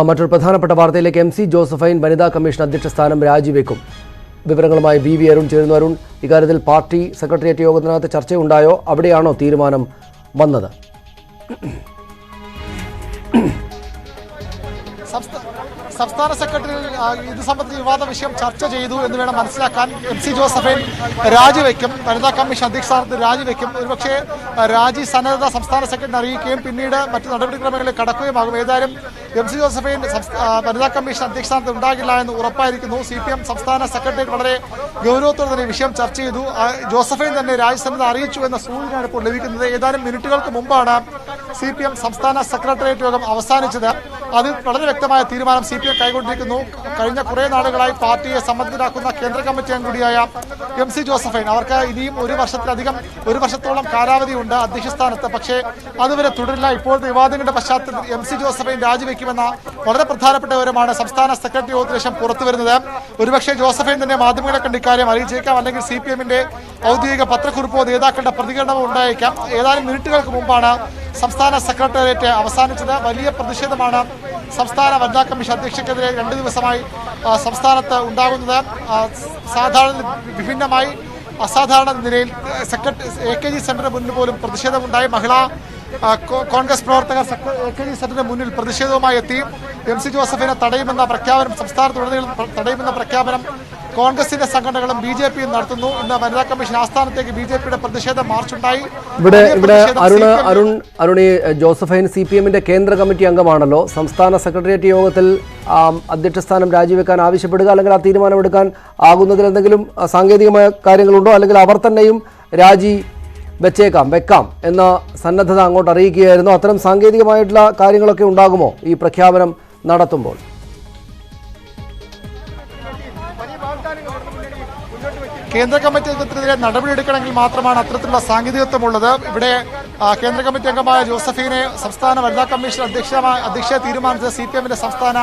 മറ്റൊരു പ്രധാനപ്പെട്ട വാർത്തയിലേക്ക് MC ജോസഫൈൻ വനിതാ കമ്മീഷൻ അധ്യക്ഷ സ്ഥാനം രാജിവെക്കും. വിവരങ്ങളുമായി BV അരുൺ ചേരുന്നു. അരുൺ, ഇക്കാര്യത്തിൽ പാർട്ടി സെക്രട്ടേറിയറ്റ് യോഗത്തിനകത്ത് ചർച്ചയുണ്ടായോ? അവിടെയാണോ തീരുമാനം വന്നത്? സംസ്ഥാന സെക്രട്ടറി ഇത് സംബന്ധിച്ച് വിവാദ വിഷയം ചർച്ച ചെയ്തു എന്ന് വേണം മനസ്സിലാക്കാൻ. MC ജോസഫൈൻ രാജിവെക്കും, വനിതാ കമ്മീഷൻ അധ്യക്ഷ സ്ഥാനത്ത് രാജിവെക്കും. ഒരുപക്ഷെ രാജി സന്നദ്ധത സംസ്ഥാന സെക്രട്ടറി അറിയിക്കുകയും പിന്നീട് മറ്റ് നടപടിക്രമങ്ങളിൽ കടക്കുകയുമാകും. ഏതായാലും MC ജോസഫൈൻ വനിതാ കമ്മീഷൻ അധ്യക്ഷ സ്ഥാനത്ത് ഉണ്ടാകില്ല എന്ന് ഉറപ്പായിരിക്കുന്നു. CPM സംസ്ഥാന സെക്രട്ടേറിയറ്റ് വളരെ ഗൗരവത്തോടെ തന്നെ വിഷയം ചർച്ച ചെയ്തു. ജോസഫൈൻ തന്നെ രാജ്യസന്നദ്ധ അറിയിച്ചു എന്ന സൂചനയാണ് ഇപ്പോൾ ലഭിക്കുന്നത്. ഏതാനും മിനിറ്റുകൾക്ക് മുമ്പാണ് CPM സംസ്ഥാന സെക്രട്ടേറിയറ്റ് യോഗം അവസാനിച്ചത്. അതിൽ വളരെ വ്യക്തമായ തീരുമാനം CPM കൈകൊണ്ടിരിക്കുന്നു. കഴിഞ്ഞ കുറേ നാളുകളായി പാർട്ടിയെ സമ്മർദ്ദത്തിലാക്കുന്ന കേന്ദ്ര കമ്മിറ്റി അംഗം കൂടിയായ MC ജോസഫൈൻ, അവർക്ക് ഇനിയും ഒരു വർഷത്തോളം കാലാവധി ഉണ്ട് അധ്യക്ഷ സ്ഥാനത്ത്. പക്ഷേ അതുവരെ തുടരില്ല. ഇപ്പോഴത്തെ വിവാദങ്ങളുടെ പശ്ചാത്തലത്തിൽ MC ജോസഫൈൻ രാജിവെക്കുമെന്ന വളരെ പ്രധാനപ്പെട്ട വിവരമാണ് സംസ്ഥാന സെക്രട്ടറി യോഗത്തിന് ശേഷം പുറത്തുവരുന്നത്. ഒരുപക്ഷെ ജോസഫൈൻ തന്നെ മാധ്യമങ്ങളെ കണ്ട് ഇക്കാര്യം അറിയിച്ചേക്കാം, അല്ലെങ്കിൽ CPMന്റെ ഔദ്യോഗിക പത്രക്കുറിപ്പോ നേതാക്കളുടെ പ്രതികരണമോ ഉണ്ടായേക്കാം. ഏതാനും മിനിറ്റുകൾക്ക് മുമ്പാണ് സംസ്ഥാന സെക്രട്ടേറിയറ്റ് അവസാനിച്ചത്. വലിയ പ്രതിഷേധമാണ് സംസ്ഥാന വനിതാ കമ്മീഷൻ അധ്യക്ഷക്കെതിരെ 2 ദിവസമായി സംസ്ഥാനത്ത് ഉണ്ടാകുന്നത്. സാധാരണ വിഭിന്നമായി അസാധാരണ നിലയിൽ AKG സെന്ററിന് മുന്നിൽ പോലും പ്രതിഷേധമുണ്ടായി. മഹിളാ കോൺഗ്രസ് പ്രവർത്തകർ AKG സെന്ററിന് മുന്നിൽ പ്രതിഷേധവുമായി എത്തി. MC ജോസഫിനെ തടയുമെന്ന പ്രഖ്യാപനം, സംസ്ഥാനത്തുടനീളം തടയുമെന്ന പ്രഖ്യാപനം കോൺഗ്രസിന്റെ സംഘടനകളും BJPയും നടത്തുന്നു. ഇന്ന് വനിതാ കമ്മീഷൻ ആസ്ഥാനത്തേക്ക് BJPയുടെ പ്രതിഷേധ മാർച്ചുണ്ടായി. ഇവിടെ അരുൺ ജോസഫൈൻ CPMന്റെ കേന്ദ്ര കമ്മിറ്റി അംഗമാണല്ലോ. സംസ്ഥാന സെക്രട്ടേറിയറ്റ് യോഗത്തിൽ അധ്യക്ഷ സ്ഥാനം രാജിവെക്കാൻ ആവശ്യപ്പെടുക, അല്ലെങ്കിൽ ആ തീരുമാനമെടുക്കാൻ ആകുന്നതിൽ എന്തെങ്കിലും സാങ്കേതികമായ കാര്യങ്ങളുണ്ടോ, അല്ലെങ്കിൽ അവർ തന്നെയും രാജി വെക്കാം എന്ന സന്നദ്ധത അങ്ങോട്ട് അറിയിക്കുകയായിരുന്നു? അത്തരം സാങ്കേതികമായിട്ടുള്ള കാര്യങ്ങളൊക്കെ ഉണ്ടാകുമോ ഈ പ്രഖ്യാപനം നടത്തുമ്പോൾ? കേന്ദ്ര കമ്മിറ്റി അംഗത്തിനെതിരെ നടപടിയെടുക്കണമെങ്കിൽ മാത്രമാണ് അത്തരത്തിലുള്ള സാങ്കേതികത്വമുള്ളത്. ഇവിടെ കേന്ദ്ര കമ്മിറ്റി അംഗമായ ജോസഫിനെ സംസ്ഥാന വനിതാ കമ്മീഷൻ അധ്യക്ഷ തീരുമാനിച്ചത് CPMന്റെ സംസ്ഥാന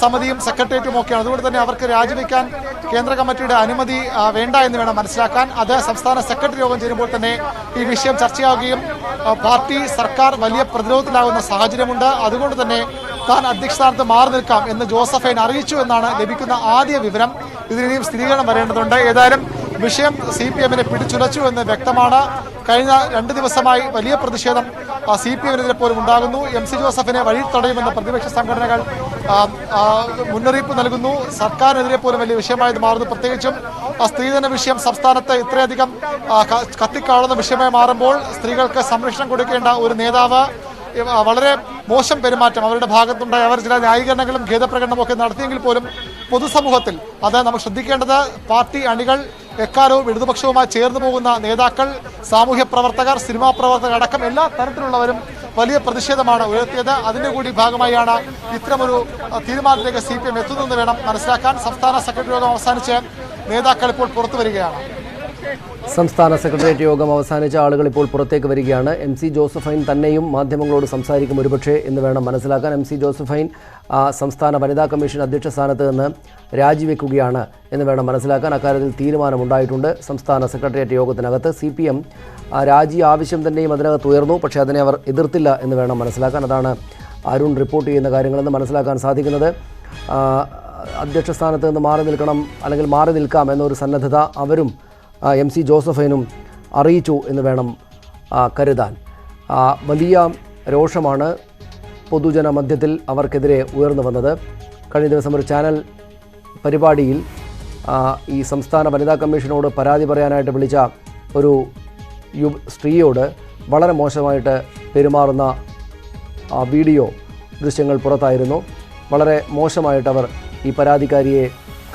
സമിതിയും സെക്രട്ടേറിയറ്റും ഒക്കെയാണ്. അതുകൊണ്ട് തന്നെ അവർക്ക് രാജിവെക്കാൻ കേന്ദ്ര കമ്മിറ്റിയുടെ അനുമതി വേണ്ട എന്ന് വേണം മനസ്സിലാക്കാൻ. അത് സംസ്ഥാന സെക്രട്ടറി യോഗം ചേരുമ്പോൾ തന്നെ ഈ വിഷയം ചർച്ചയാവുകയും പാർട്ടി സർക്കാർ വലിയ പ്രതിരോധത്തിലാകുന്ന സാഹചര്യമുണ്ട്. അതുകൊണ്ട് തന്നെ താൻ അധ്യക്ഷ സ്ഥാനത്ത് മാറി നിൽക്കാം എന്ന് ജോസഫൈൻ അറിയിച്ചു എന്നാണ് ലഭിക്കുന്ന ആദ്യ വിവരം. ഇതിനെയും സ്ഥിരീകരണം വരേണ്ടതുണ്ട്. ഏതായാലും വിഷയം CPMനെ പിടിച്ചുലച്ചു എന്ന് വ്യക്തമാണ്. കഴിഞ്ഞ 2 ദിവസമായി വലിയ പ്രതിഷേധം CPMനെതിരെ പോലും ഉണ്ടാകുന്നു. MC ജോസഫിനെ വഴി തടയുമെന്ന പ്രതിപക്ഷ സംഘടനകൾ മുന്നറിയിപ്പ് നൽകുന്നു. സർക്കാരിനെതിരെ പോലും വലിയ വിഷയമായത് മാറുന്നു. പ്രത്യേകിച്ചും സ്ത്രീധന വിഷയം സംസ്ഥാനത്ത് ഇത്രയധികം കത്തിക്കാളുന്ന വിഷയമായി മാറുമ്പോൾ സ്ത്രീകൾക്ക് സംരക്ഷണം കൊടുക്കേണ്ട ഒരു നേതാവ് വളരെ മോശം പെരുമാറ്റം അവരുടെ ഭാഗത്തുണ്ടായി. അവർ ചില ന്യായീകരണങ്ങളും ഖേദപ്രകടനവും ഒക്കെ നടത്തിയെങ്കിൽ പോലും പൊതുസമൂഹത്തിൽ അത് നമ്മൾ ശ്രദ്ധിക്കേണ്ടത്. പാർട്ടി അണികൾ, എക്കാലവും ഇടതുപക്ഷവുമായി ചേർന്ന് പോകുന്ന നേതാക്കൾ, സാമൂഹ്യ പ്രവർത്തകർ, സിനിമാ പ്രവർത്തകർ അടക്കം എല്ലാ തരത്തിലുള്ളവരും വലിയ പ്രതിഷേധമാണ് ഉയർത്തിയത്. അതിൻ്റെ കൂടി ഭാഗമായാണ് ഇത്തരമൊരു തീരുമാനത്തിലേക്ക് CPM എത്തുന്നതെന്ന് വേണം മനസ്സിലാക്കാൻ. സംസ്ഥാന സെക്രട്ടറി യോഗം അവസാനിച്ച് നേതാക്കൾ ഇപ്പോൾ പുറത്തു വരികയാണ്. സംസ്ഥാന സെക്രട്ടേറിയറ്റ് യോഗം അവസാനിച്ച ആളുകൾ ഇപ്പോൾ പുറത്തേക്ക് വരികയാണ്. MC ജോസഫൈൻ തന്നെയും മാധ്യമങ്ങളോട് സംസാരിക്കും ഒരുപക്ഷെ എന്ന് വേണം മനസ്സിലാക്കാൻ. MC ജോസഫൈൻ സംസ്ഥാന വനിതാ കമ്മീഷൻ അധ്യക്ഷ സ്ഥാനത്ത് നിന്ന് രാജിവെക്കുകയാണ് എന്ന് വേണം മനസ്സിലാക്കാൻ. അക്കാര്യത്തിൽ തീരുമാനമുണ്ടായിട്ടുണ്ട് സംസ്ഥാന സെക്രട്ടേറിയറ്റ് യോഗത്തിനകത്ത്. CPM രാജി ആവശ്യം തന്നെയും അതിനകത്ത് ഉയർന്നു, പക്ഷേ അതിനെ അവർ എതിർത്തില്ല എന്ന് വേണം മനസ്സിലാക്കാൻ. അതാണ് അരുൺ റിപ്പോർട്ട് ചെയ്യുന്ന കാര്യങ്ങളെന്ന് മനസ്സിലാക്കാൻ സാധിക്കുന്നത്. അധ്യക്ഷ സ്ഥാനത്ത് നിന്ന് മാറി നിൽക്കണം, അല്ലെങ്കിൽ മാറി നിൽക്കാം എന്നൊരു സന്നദ്ധത അവരും MC ജോസഫൈനും അറിയിച്ചു എന്ന് വേണം കരുതാൻ. വലിയ രോഷമാണ് പൊതുജന മധ്യത്തിൽ അവർക്കെതിരെ ഉയർന്നു വന്നത്. കഴിഞ്ഞ ദിവസം ഒരു ചാനൽ പരിപാടിയിൽ ഈ സംസ്ഥാന വനിതാ കമ്മീഷനോട് പരാതി പറയാനായിട്ട് വിളിച്ച ഒരു സ്ത്രീയോട് വളരെ മോശമായിട്ട് പെരുമാറുന്ന വീഡിയോ ദൃശ്യങ്ങൾ പുറത്തായിരുന്നു. വളരെ മോശമായിട്ട് അവർ ഈ പരാതിക്കാരിയെ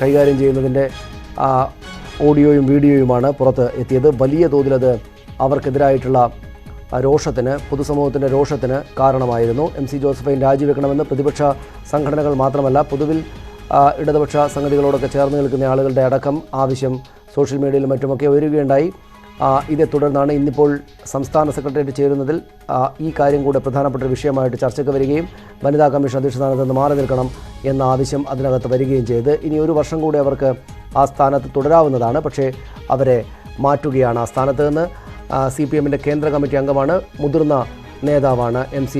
കൈകാര്യം ചെയ്യുന്നതിൻ്റെ ഓഡിയോയും വീഡിയോയുമാണ് പുറത്ത് എത്തിയത്. വലിയ തോതിലത് അവർക്കെതിരായിട്ടുള്ള രോഷത്തിന്, പൊതുസമൂഹത്തിൻ്റെ രോഷത്തിന് കാരണമായിരുന്നു. MC ജോസഫൈൻ രാജിവെക്കണമെന്ന് പ്രതിപക്ഷ സംഘടനകൾ മാത്രമല്ല, പൊതുവിൽ ഇടതുപക്ഷ സംഗതികളോടൊക്കെ ചേർന്ന് നിൽക്കുന്ന ആളുകളുടെ അടക്കം ആവശ്യം സോഷ്യൽ മീഡിയയിലും മറ്റുമൊക്കെ ഉയരുകയുണ്ടായി. ഇതേ തുടർന്നാണ് ഇന്നിപ്പോൾ സംസ്ഥാന സെക്രട്ടേറിയറ്റ് ചേരുന്നതിൽ ഈ കാര്യം കൂടെ പ്രധാനപ്പെട്ട ഒരു വിഷയമായിട്ട് ചർച്ചയ്ക്ക് വരികയും വനിതാ കമ്മീഷൻ അധ്യക്ഷ സ്ഥാനത്ത് നിന്ന് മാറി നിൽക്കണം എന്ന ആവശ്യം അതിനകത്ത് വരികയും ചെയ്ത് ഇനി 1 വർഷം കൂടി അവർക്ക് ആ സ്ഥാനത്ത് തുടരാവുന്നതാണ്. പക്ഷേ അവരെ മാറ്റുകയാണ് ആ സ്ഥാനത്ത് നിന്ന്. CPMന്റെ കേന്ദ്ര കമ്മിറ്റി അംഗമാണ്, മുതിർന്ന നേതാവാണ് MC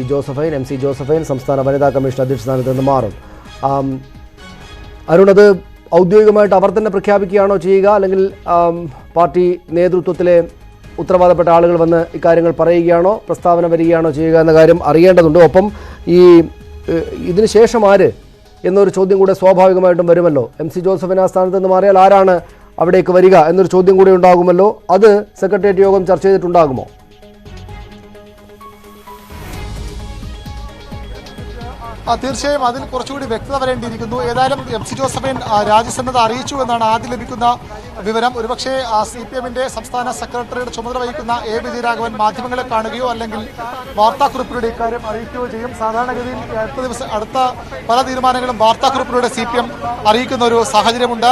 ജോസഫൈൻ സംസ്ഥാന വനിതാ കമ്മീഷൻ അധ്യക്ഷ സ്ഥാനത്ത് നിന്ന് മാറും. അരുൺ, അത് ഔദ്യോഗികമായിട്ട് അവർ തന്നെ പ്രഖ്യാപിക്കുകയാണോ ചെയ്യുക, അല്ലെങ്കിൽ പാർട്ടി നേതൃത്വത്തിലെ ഉത്തരവാദപ്പെട്ട ആളുകൾ വന്ന് ഇക്കാര്യങ്ങൾ പറയുകയാണോ, പ്രസ്താവന വരികയാണോ ചെയ്യുക എന്ന കാര്യം അറിയേണ്ടതുണ്ട്. ഒപ്പം ഇതിന് ശേഷം ആര് എന്നൊരു ചോദ്യം കൂടെ സ്വാഭാവികമായിട്ടും വരുമല്ലോ. MC ജോസഫിന് ആ സ്ഥാനത്ത് നിന്ന് മാറിയാൽ ആരാണ് അവിടേക്ക് വരിക എന്നൊരു ചോദ്യം കൂടി ഉണ്ടാകുമല്ലോ. അത് സെക്രട്ടേറിയറ്റ് യോഗം ചർച്ച ചെയ്തിട്ടുണ്ടാകുമോ? തീർച്ചയായും അതിൽ കുറച്ചുകൂടി വ്യക്തത വരേണ്ടിയിരിക്കുന്നു. ഏതായാലും MC ജോസഫൈൻ രാജ്യസന്നദ്ധ അറിയിച്ചു എന്നാണ് ആദ്യം ലഭിക്കുന്ന വിവരം. ഒരുപക്ഷെ CPM-ന്റെ സംസ്ഥാന സെക്രട്ടറിയുടെ ചുമതല വഹിക്കുന്ന A വിജയരാഘവൻ മാധ്യമങ്ങളെ കാണുകയോ അല്ലെങ്കിൽ വാർത്താക്കുറിപ്പിലൂടെ ഇക്കാര്യം അറിയിക്കുകയോ ചെയ്യും. സാധാരണഗതിയിൽ അടുത്ത പല തീരുമാനങ്ങളും വാർത്താക്കുറിപ്പിലൂടെ CPM അറിയിക്കുന്ന ഒരു സാഹചര്യമുണ്ട്.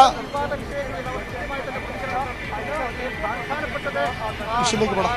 വിഷയിലേക്ക് പോകാം.